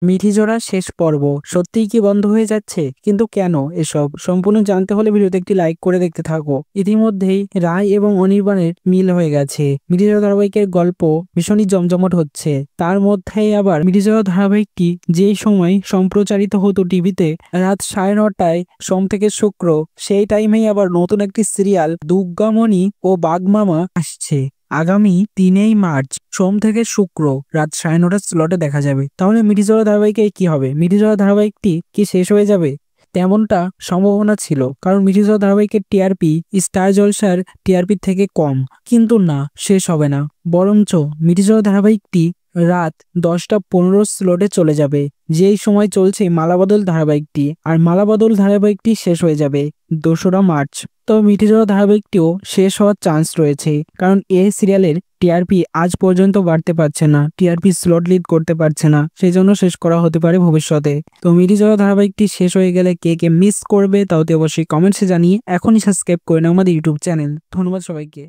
মিঠিজোড়া শেষ পর্ব সত্যিই কি বন্ধ হয়ে যাচ্ছে? কিন্তু কেন? এসব সম্পূর্ণ জানতে হলে ভিডিওতে একটি লাইক করে দেখতে থাকো। ইতিমধ্যেই রায় এবং অনির্বাণের মিল হয়ে গেছে। মিঠিজোড়া ধারাবাহিকের গল্প ভীষণই জমজমট হচ্ছে। তার মধ্যেই আবার মিঠিজোড়া ধারাবাহিকটি যেই সময় সম্প্রচারিত হতো টিভিতে রাত 9:30টায় সোম থেকে শুক্র, সেই টাইমেই আবার নতুন একটি সিরিয়াল দুর্গামণি ও বাঘমামা আসছে। আগামী 3ই মার্চ সোম থেকে শুক্র রাত 9:30টার স্লটে দেখা যাবে। তাহলে মিঠিজোড়া ধারাবাহিকে কি হবে? মিঠিজোড়া ধারাবাহিকটি কি শেষ হয়ে যাবে? তেমনটা সম্ভাবনা ছিল, কারণ মিঠিজোড়া ধারাবাহিকের টিআরপি স্টার জলসার টিআরপি থেকে কম। কিন্তু না, শেষ হবে না, বরঞ্চ মিঠিজোড়া ধারাবাহিকটি রাত 10টা 15 স্লটে চলে যাবে, যেই সময় চলছে মালাবদল ধারাবাহিকটি। আর মালাবদল ধারাবাহিকটি শেষ হয়ে যাবে 2রা মার্চ। তবে মিঠিজোড়া ধারাবাহিকটিও শেষ হওয়ার চান্স রয়েছে, কারণ এই সিরিয়ালের টিআরপি আজ পর্যন্ত বাড়তে পারছে না, টিআরপি স্লট লিড করতে পারছে না, সেই জন্য শেষ করা হতে পারে ভবিষ্যতে। তো মিঠিজোড়া ধারাবাহিকটি শেষ হয়ে গেলে কে কে মিস করবে তাও অবশ্যই কমেন্টসে জানিয়ে এখনই সাবস্ক্রাইব করে নাও আমাদের ইউটিউব চ্যানেল। ধন্যবাদ সবাইকে।